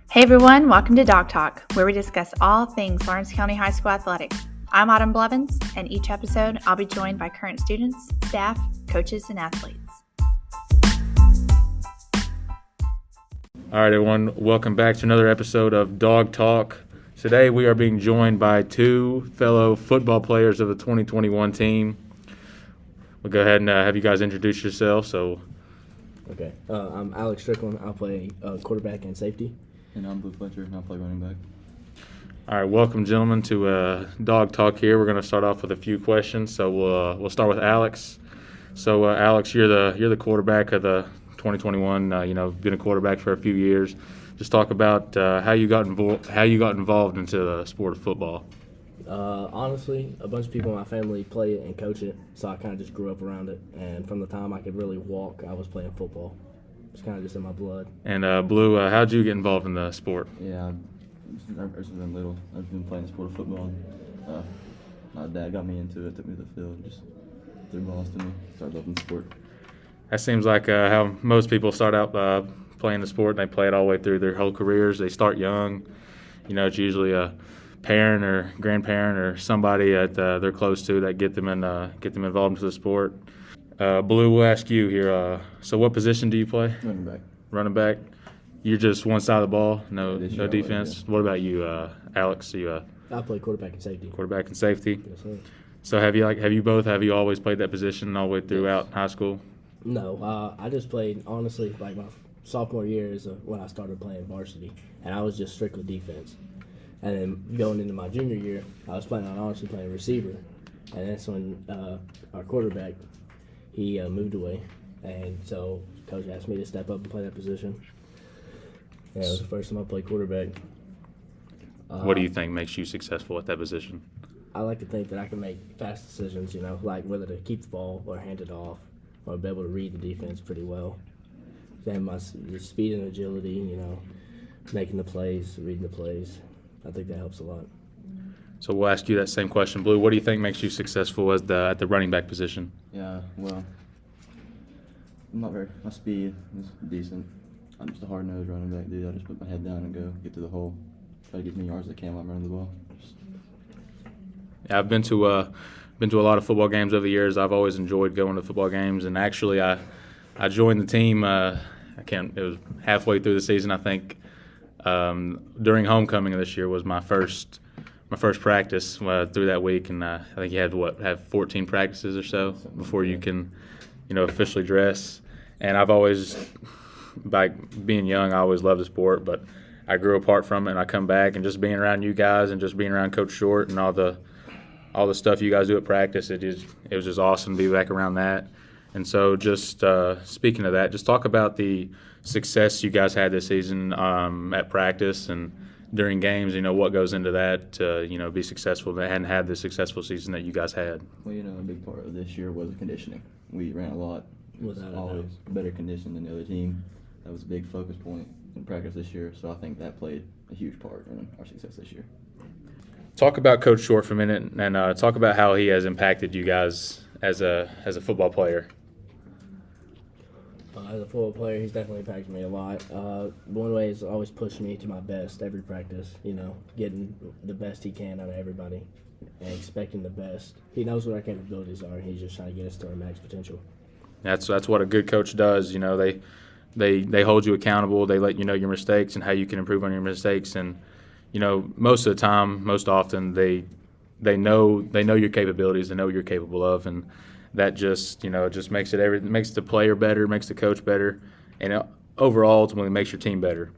Hey everyone, welcome to Dog Talk, where we discuss all things Lawrence County High School athletics. I'm Autumn Blevins, and each episode I'll be joined by current students, staff, coaches, and athletes. All right, everyone, welcome back to another episode of Dog Talk. Today we are being joined by two fellow football players of the 2021 team. We'll go ahead and have you guys introduce yourselves. Okay, I'm Alex Strickland. I'll play quarterback and safety. And I'm Blue Fletcher, and I'll play running back. All right, welcome, gentlemen, to Dog Talk here. We're going to start off with a few questions. So we'll start with Alex. So Alex, you're the quarterback of the 2021. Been a quarterback for a few years. Just talk about how you got involved into the sport of football. Honestly, a bunch of people in my family play it and coach it, so I kind of just grew up around it. And from the time I could really walk, I was playing football. It's kind of just in my blood. And Blue, how'd you get involved in the sport? Yeah, ever since I'm little, I've been playing the sport of football. And, my dad got me into it, took me to the field, just threw balls to me, started loving the sport. That seems like how most people start out playing the sport, and they play it all the way through their whole careers. They start young. It's usually a parent or grandparent or somebody that they're close to that get them involved into the sport. Blue, we'll ask you here. So what position do you play? Running back. Running back. You're just one side of the ball, no This year defense. yeah. What about you, Alex? I play quarterback and safety. Quarterback and safety. Yes, sir. So have you always played that position all the way throughout high school? No, I just played, honestly, like my sophomore year is when I started playing varsity, and I was just strictly defense. And then going into my junior year, I was planning on honestly playing receiver, and that's when our quarterback, he moved away, and so coach asked me to step up and play that position. Yeah, it was the first time I played quarterback. What do you think makes you successful at that position? I like to think that I can make fast decisions, like whether to keep the ball or hand it off, or be able to read the defense pretty well. Then my speed and agility, making the plays, reading the plays, I think that helps a lot. So we'll ask you that same question, Blue. What do you think makes you successful at the running back position? Yeah, well, my speed is decent. I'm just a hard-nosed running back, dude. I just put my head down and go get to the hole. Try to get as many yards as I can while I'm running the ball. Yeah, I've been to a lot of football games over the years. I've always enjoyed going to football games, and actually I joined the team. It was halfway through the season, I think. During homecoming this year was my first practice through that week, and I think you have 14 practices or so before you can, officially dress. And I've always, by being young, I always loved the sport, but I grew apart from it, and I come back and just being around you guys and just being around Coach Short and all the stuff you guys do at practice, it was just awesome to be back around that. And so just speaking of that, just talk about the success you guys had this season at practice and during games. What goes into that to be successful. They hadn't had the successful season that you guys had. Well, a big part of this year was conditioning. We ran a lot. Without a doubt. Always better conditioned than the other team. That was a big focus point in practice this year, so I think that played a huge part in our success this year. Talk about Coach Short for a minute, and talk about how he has impacted you guys as a football player. As a football player, he's definitely impacted me a lot. One way is always pushing me to my best every practice, getting the best he can out of everybody and expecting the best. He knows what our capabilities are, and he's just trying to get us to our max potential. That's what a good coach does. They hold you accountable. They let you know your mistakes and how you can improve on your mistakes. And most of the time, most often, they know your capabilities. They know what you're capable of, and that just makes makes the player better, makes the coach better, and overall ultimately makes your team better.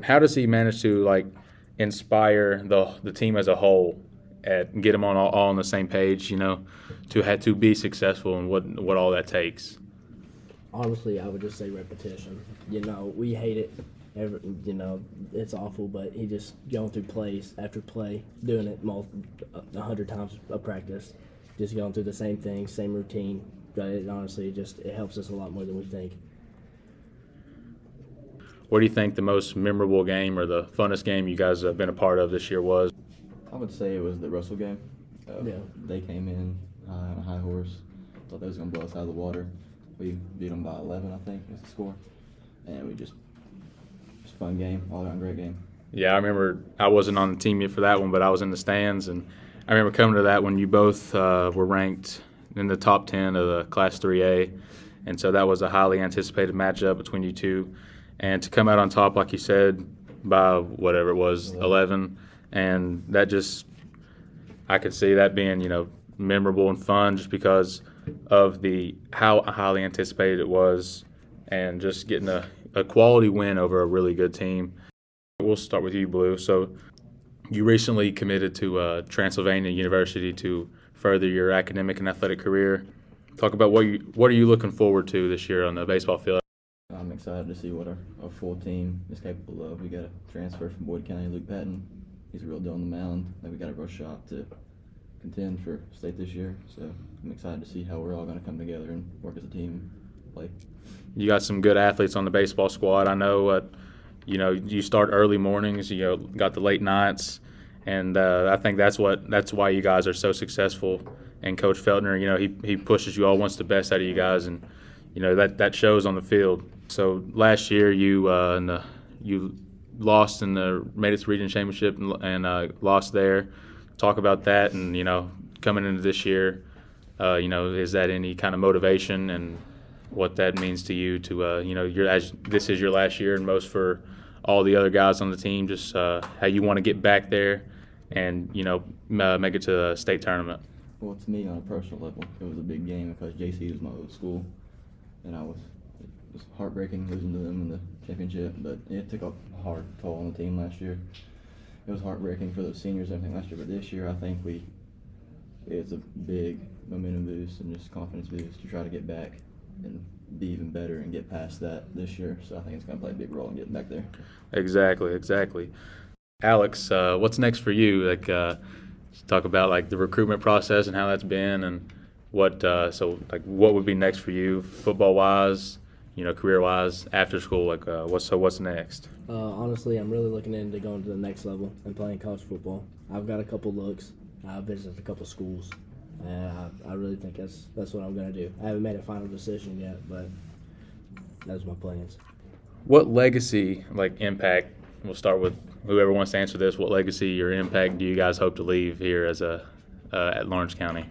How does he manage to inspire the team as a whole and get them all on the same page? To be successful and what all that takes. Honestly, I would just say repetition. We hate it. It's awful, but he just going through plays after play, doing it 100 times a practice, just going through the same thing, same routine. But it helps us a lot more than we think. What do you think the most memorable game or the funnest game you guys have been a part of this year was? I would say it was the Russell game. Yeah. They came in on a high horse. Thought they was going to blow us out of the water. We beat them by 11, I think, was the score. And we just fun game, all around great game. Yeah, I remember I wasn't on the team yet for that one, but I was in the stands, and I remember coming to that when you both were ranked in the top 10 of the Class 3A, and so that was a highly anticipated matchup between you two. And to come out on top, like you said, by whatever it was, 11, and that just, I could see that being, memorable and fun just because of how highly anticipated it was, and just getting a quality win over a really good team. We'll start with you, Blue. So you recently committed to Transylvania University to further your academic and athletic career. Talk about what are you looking forward to this year on the baseball field? I'm excited to see what our full team is capable of. We got a transfer from Boyd County, Luke Patton. He's a real deal on the mound. We got a real shot to contend for state this year. So I'm excited to see how we're all going to come together and work as a team, play. You got some good athletes on the baseball squad. I know you start early mornings, got the late nights, and I think that's why you guys are so successful. And Coach Feltner, he pushes you all, wants the best out of you guys, and that shows on the field. So last year you lost made it to region championship and lost there. Talk about that, and coming into this year, is that any kind of motivation and what that means to you to this is your last year, and most for all the other guys on the team, just how you want to get back there and make it to the state tournament. Well, to me, on a personal level, it was a big game because JC was my old school, and it was heartbreaking losing to them in the championship, but it took a hard toll on the team last year. It was heartbreaking for those seniors and everything last year, but this year I think it's a big momentum boost and just confidence boost to try to get back and be even better and get past that this year. So I think it's going to play a big role in getting back there. Exactly. Alex, what's next for you? Talk about the recruitment process and how that's been, and what would be next for you, football wise, career wise, after school. What's next? Honestly, I'm really looking into going to the next level and playing college football. I've got a couple looks. I've visited a couple schools, and I really think that's what I'm going to do. I haven't made a final decision yet, but that's my plans. What legacy, impact, we'll start with whoever wants to answer this, what legacy or impact do you guys hope to leave here as at Lawrence County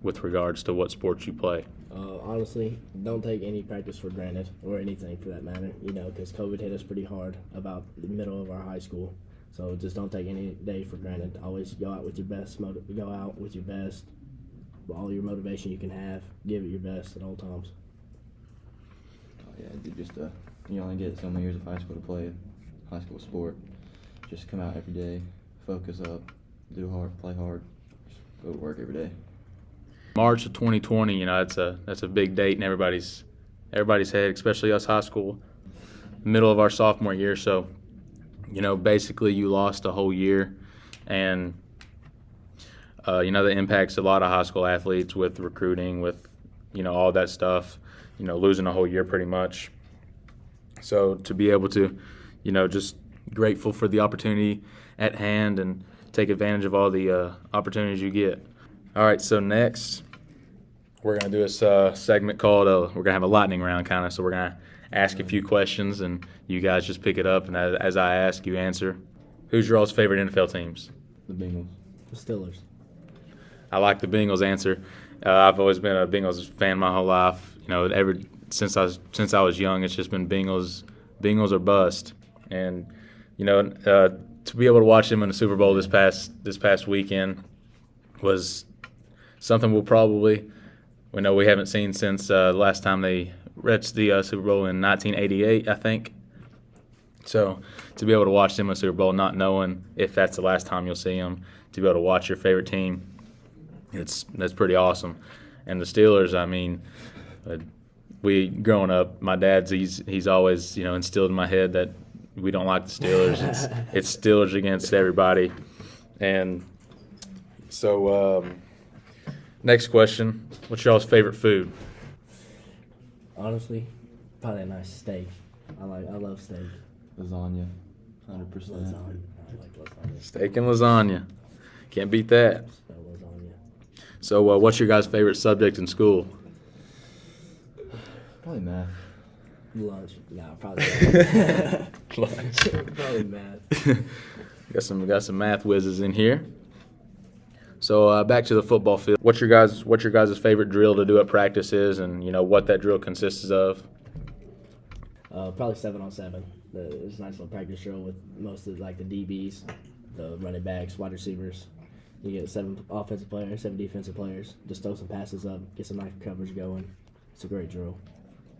with regards to what sports you play? Honestly, don't take any practice for granted, or anything for that matter, because COVID hit us pretty hard about the middle of our high school. So just don't take any day for granted. Always go out with your best, all your motivation you can have. Give it your best at all times. Yeah, you only get so many years of high school to play high school sport. Just come out every day, focus up, do hard, play hard, just go to work every day. March of 2020, that's a big date in everybody's head, especially us high school, middle of our sophomore year. So, basically you lost a whole year, and that impacts a lot of high school athletes with recruiting, with all that stuff. Losing a whole year pretty much. So to be able to, just grateful for the opportunity at hand and take advantage of all the opportunities you get. All right, so next we're going to do a segment called, we're going to have a lightning round kind of, so we're going to ask a few questions and you guys just pick it up, and as I ask, you answer. Who's your all's favorite NFL teams? The Bengals. The Steelers. I like the Bengals answer. I've always been a Bengals fan my whole life. Ever since I was young, it's just been Bengals or bust. And to be able to watch them in the Super Bowl this past weekend was something we haven't seen since the last time they reached the Super Bowl in 1988, I think. So to be able to watch them in the Super Bowl, not knowing if that's the last time you'll see them, to be able to watch your favorite team, that's pretty awesome. And the Steelers, we growing up, my dad's he's always instilled in my head that we don't like the Steelers. It's Steelers against everybody. And so next question, what's y'all's favorite food? Honestly, probably a nice steak. I love steak. Lasagna, 100%. Lasagna. I like lasagna. Steak and lasagna. Can't beat that. Lasagna. So what's your guys' favorite subject in school? Probably math. Lunch. No, probably math. Lunch. Probably math. Got some math whizzes in here. So back to the football field. What's your guys' favorite drill to do at practice is, and what that drill consists of? Probably 7-on-7. It's a nice little practice drill with most of the DBs, the running backs, wide receivers. You get 7 offensive players, 7 defensive players. Just throw some passes up, get some nice coverage going. It's a great drill.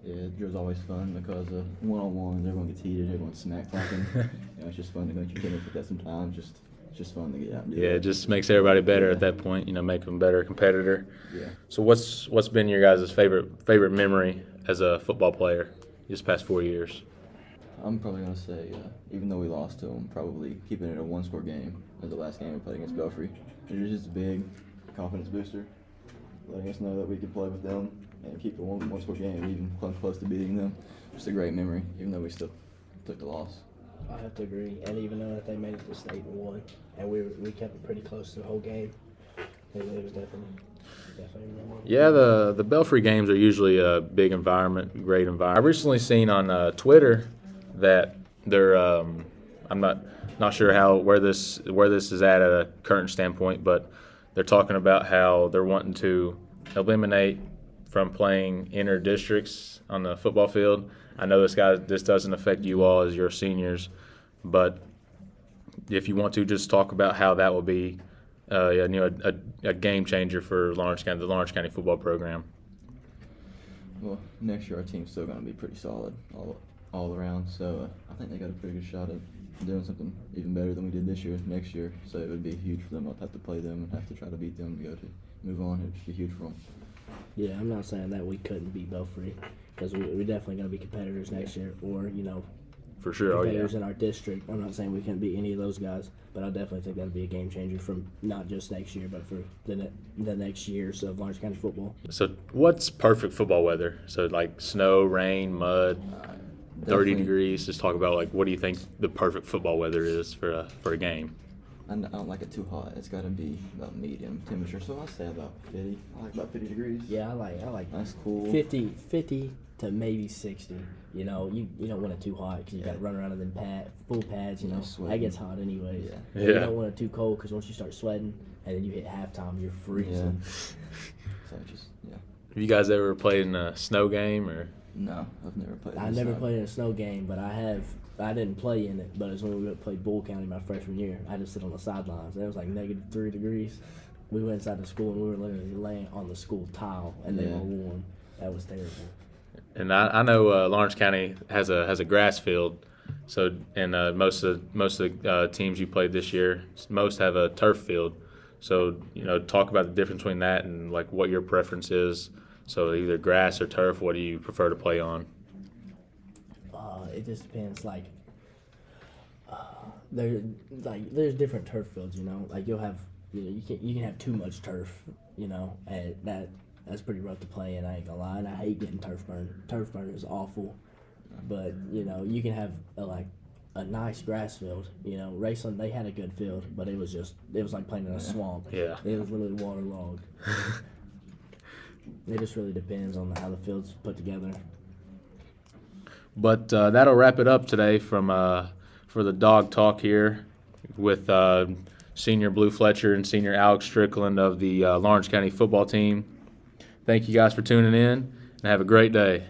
Yeah, drill's always fun because one-on-ones, everyone gets heated, everyone's smack talking. It's just fun to go to your tennis with that sometimes. It's just fun to get out and do. Yeah, it just makes everybody better at that point. Make them a better competitor. Yeah. So what's been your guys' favorite memory as a football player these past 4 years? I'm probably going to say, even though we lost to them, probably keeping it a 1-score game as the last game we played against Belfry. It was just a big confidence booster, letting us know that we could play with them and keep the 1-score game, even close to beating them. Just a great memory, even though we still took the loss. I have to agree. And even though that they made it to state and won, and we kept it pretty close the whole game, it was definitely memorable. Yeah, the Belfry games are usually a big environment, great environment. I recently seen on Twitter that they're I'm not sure where this is at a current standpoint, but they're talking about how they're wanting to eliminate from playing inter districts on the football field. I know this doesn't affect you all as your seniors, but if you want to just talk about how that will be a game changer for the Lawrence County football program. Well, next year our team's still going to be pretty solid all around, so I think they got a pretty good shot at doing something even better than we did this year next year. So it would be huge for them not to have to play them and have to try to beat them to move on. It would be huge for them. Yeah, I'm not saying that we couldn't beat Belfry, because we're definitely going to be competitors next year, or For sure, competitors in our district. I'm not saying we couldn't beat any of those guys, but I definitely think that'll be a game changer from not just next year, but for the next years of Lawrence County football. So what's perfect football weather? So like snow, rain, mud, 30 degrees. Just talk about what do you think the perfect football weather is for a game? I don't like it too hot. It's got to be about medium temperature. So I'd say about 50. I like about 50 degrees. Yeah, I like That's cool. 50 to maybe 60. You don't want it too hot because you got to run around in them full pads. That gets hot anyways. Yeah. You don't want it too cold because once you start sweating and then you hit halftime, you're freezing. So Have you guys ever played in a snow game or? No, I've never played. I never played in a snow game, but I didn't play in it, but it was when we played Bull County my freshman year. I had to sit on the sidelines. It was like -3 degrees. We went inside the school and we were literally laying on the school tile, and they were warm. That was terrible. And I know Lawrence County has a grass field, so and most of the teams you played this year, most have a turf field. So talk about the difference between that and what your preference is. So either grass or turf. What do you prefer to play on? It just depends. There's different turf fields. You'll have you can have too much turf. And that's pretty rough to play in. I ain't gonna lie, and I hate getting turf burn. Turf burn is awful. But you can have a nice grass field. Raceland, they had a good field, but it was like playing in a swamp. Yeah. It was literally waterlogged. It just really depends on how the field's put together. But that'll wrap it up today for the Dog Talk here with Senior Blue Fletcher and Senior Alex Strickland of the Lawrence County football team. Thank you guys for tuning in, and have a great day.